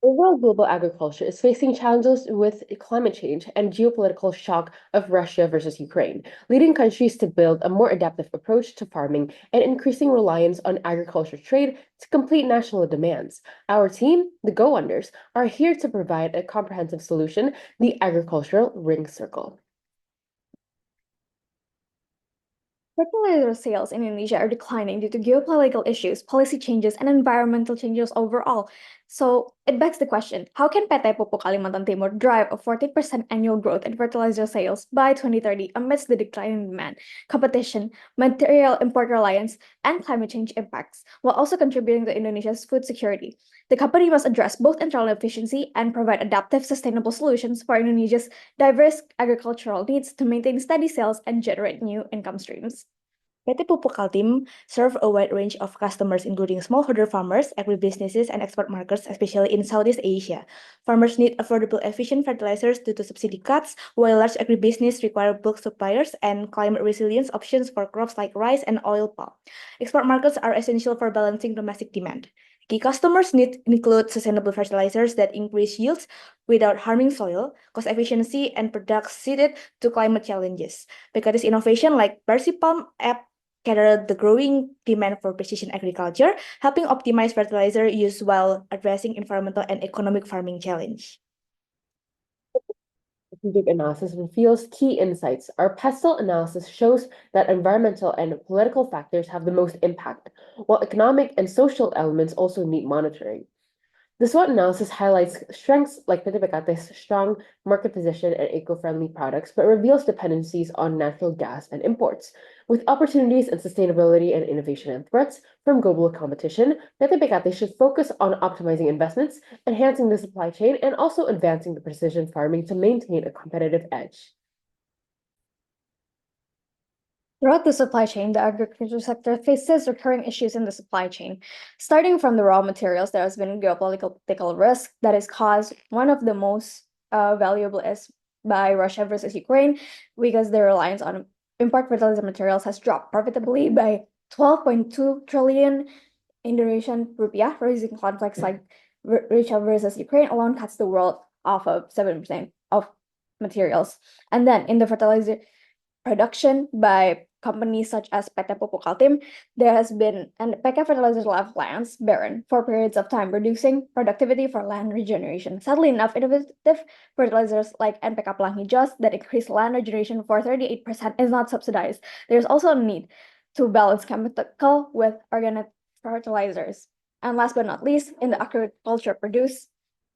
Overall, global agriculture is facing challenges with climate change and geopolitical shock of Russia versus Ukraine, leading countries to build a more adaptive approach to farming and increasing reliance on agriculture trade to complete national demands. Our team, the Go Wonders, are here to provide a comprehensive solution, the agricultural ring circle. Fertilizer sales in Indonesia are declining due to geopolitical issues, policy changes, and environmental changes overall. So it begs the question, how can PT Pupuk Kalimantan Timur drive a 40% annual growth in fertilizer sales by 2030 amidst the declining demand, competition, material import reliance, and climate change impacts, while also contributing to Indonesia's food security? The company must address both internal efficiency and provide adaptive, sustainable solutions for Indonesia's diverse agricultural needs to maintain steady sales and generate new income streams. PT Pupuk Kaltim serve a wide range of customers, including smallholder farmers, agribusinesses, and export markets, especially in Southeast Asia. Farmers need affordable, efficient fertilizers due to subsidy cuts, while large agribusiness require bulk suppliers and climate resilience options for crops like rice and oil palm. Export markets are essential for balancing domestic demand. Key customers need include sustainable fertilizers that increase yields without harming soil, cost efficiency, and products suited to climate challenges. Because innovation like Persipalm app cater the growing demand for precision agriculture, helping optimize fertilizer use while addressing environmental and economic farming challenge. Strategic analysis reveals key insights. Our pestle analysis shows that environmental and political factors have the most impact, while economic and social elements also need monitoring. The SWOT analysis highlights strengths like Pitipikate's strong market position and eco-friendly products, but reveals dependencies on natural gas and imports. With opportunities in sustainability and innovation and threats from global competition, Pitipikate should focus on optimizing investments, enhancing the supply chain, and also advancing the precision farming to maintain a competitive edge. Throughout the supply chain, the agriculture sector faces recurring issues in the supply chain. Starting from the raw materials, there has been geopolitical risk that is caused. One of the most valuable is by Russia versus Ukraine, because their reliance on import fertilizer materials has dropped profitably by 12.2 trillion Indonesian rupiah. Raising conflicts like Russia versus Ukraine alone cuts the world off of 7% of materials. And then in the fertilizer production by companies such as PT Pupuk Kaltim, there has been and PK fertilizers left lands barren for periods of time, reducing productivity for land regeneration. Sadly enough, innovative fertilizers like NPK Pelangi Jos that increase land regeneration for 38% is not subsidized. There's also a need to balance chemical with organic fertilizers. And last but not least, in the agriculture produce,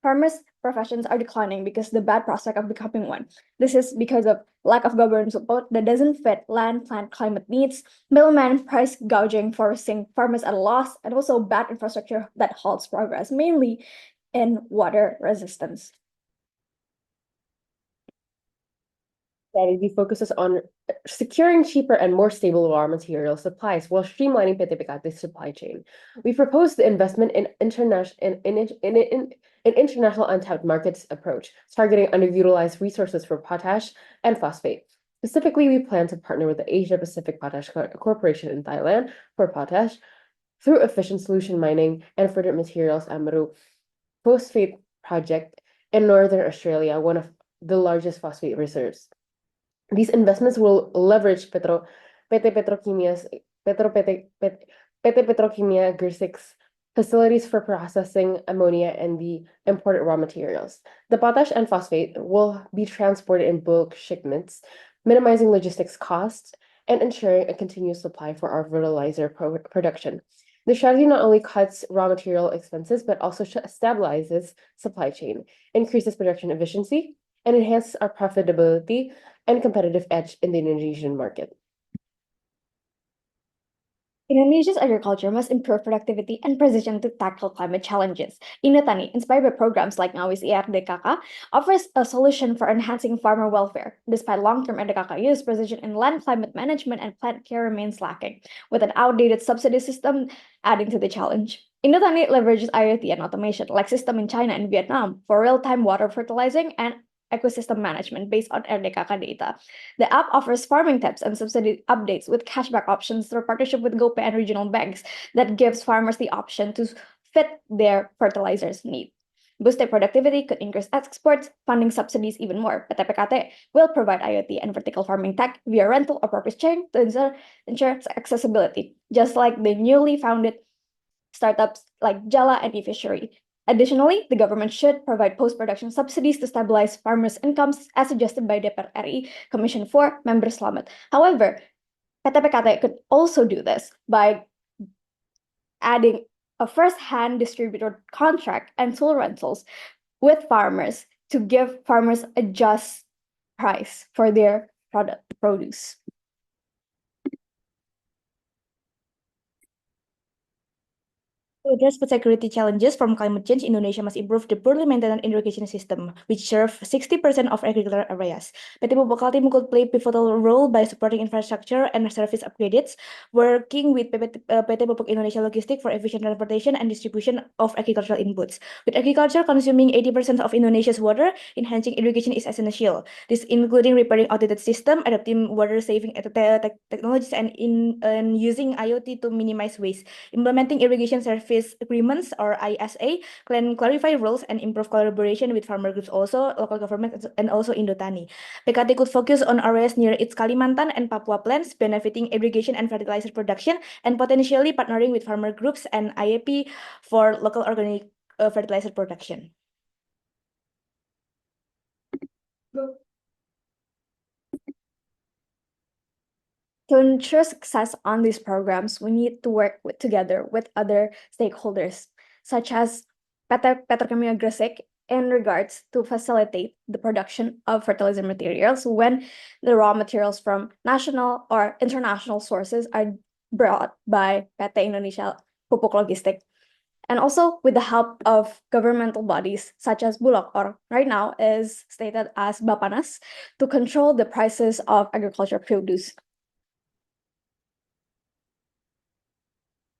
farmers' professions are declining because the bad prospect of becoming one. This is because of lack of government support that doesn't fit land, plant, climate needs, middleman price gouging, forcing farmers at a loss, and also bad infrastructure that halts progress, mainly in water resistance. Strategy focuses on securing cheaper and more stable raw material supplies while streamlining PTPK's supply chain. We propose the investment in international untapped markets approach, targeting underutilized resources for potash and phosphate. Specifically, we plan to partner with the Asia Pacific Potash Corporation in Thailand for potash through efficient solution mining and fertile materials Amaru phosphate project in Northern Australia, one of the largest phosphate reserves. These investments will leverage PT Petrokimia's PT Petrokimia Gresik's facilities for processing ammonia and the imported raw materials. The potash and phosphate will be transported in bulk shipments, minimizing logistics costs and ensuring a continuous supply for our fertilizer production. The strategy not only cuts raw material expenses, but also stabilizes supply chain, increases production efficiency, and enhances our profitability and competitive edge in the Indonesian market. Indonesia's agriculture must improve productivity and precision to tackle climate challenges. Indotani, inspired by programs like Ngawis IRDKK, offers a solution for enhancing farmer welfare. Despite long-term RDKK use, precision in land climate management and plant care remains lacking, with an outdated subsidy system adding to the challenge. Indotani leverages IoT and automation, like system in China and Vietnam, for real-time water fertilizing and ecosystem management based on RDKK data. The app offers farming tips and subsidy updates with cashback options through partnership with GoPay and regional banks that gives farmers the option to fit their fertilizers need. Boosted productivity could increase exports, funding subsidies even more. PT PKT will provide IoT and vertical farming tech via rental or purpose chain to ensure accessibility, just like the newly founded startups like Jala and eFishery. Additionally, the government should provide post-production subsidies to stabilize farmers' incomes, as suggested by DPR RI Commission 4 member Slamet. However, PT PKT could also do this by adding a first-hand distributor contract and tool rentals with farmers to give farmers a just price for their produce. To address food security challenges from climate change, Indonesia must improve the poorly maintained irrigation system, which serve 60% of agricultural areas. PT Pupuk Kaltim could play a pivotal role by supporting infrastructure and service upgrades, working with PT Pupuk Indonesia Logistik for efficient transportation and distribution of agricultural inputs. With agriculture consuming 80% of Indonesia's water, enhancing irrigation is essential. This including repairing outdated system, adopting water-saving technologies, and using IoT to minimize waste. Implementing irrigation service agreements or ISA can clarify roles and improve collaboration with farmer groups, also local government and also Indotani. PKT could focus on areas near its Kalimantan and Papua plants, benefiting irrigation and fertilizer production, and potentially partnering with farmer groups and IAP for local organic fertilizer production. To ensure success on these programs, we need to work together with other stakeholders, such as Petrokemia Gresik, in regards to facilitate the production of fertilizer materials when the raw materials from national or international sources are brought by PT Indonesia Pupuk Logistik. And also with the help of governmental bodies such as Bulog, or right now is stated as Bapanas, to control the prices of agricultural produce.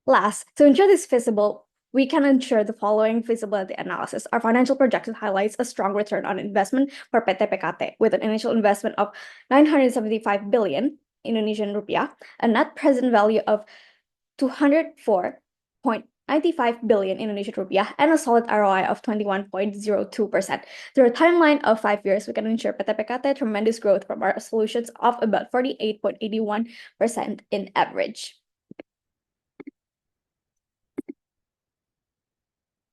Last, to ensure this feasible, we can ensure the following feasibility analysis. Our financial projection highlights a strong return on investment for PT PKT with an initial investment of 975 billion Indonesian rupiah, a net present value of 204.95 billion Indonesian rupiah, and a solid ROI of 21.02%. Through a timeline of 5 years, we can ensure PT PKT tremendous growth from our solutions of about 48.81% in average.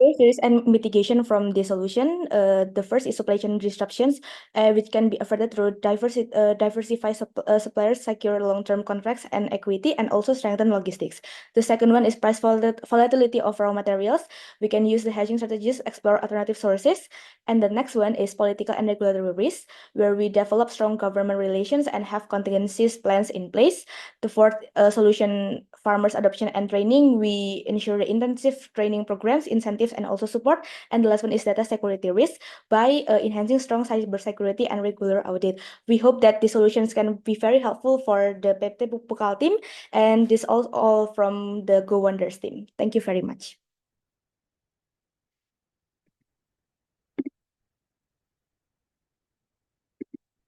There is and mitigation from the solution. The first is supply chain disruptions, which can be averted through diversify suppliers, secure long-term contracts and equity, and also strengthen logistics. The second one is price volatility of raw materials. We can use the hedging strategies, explore alternative sources. And the next one is political and regulatory risk, where we develop strong government relations and have contingencies plans in place. The fourth solution, farmers adoption and training. We ensure intensive training programs, incentives, and also support. And the last one is data security risk by enhancing strong cybersecurity and regular audit. We hope that the solutions can be very helpful for the PT Pupuk team, and this all from the Go Wonders team. Thank you very much.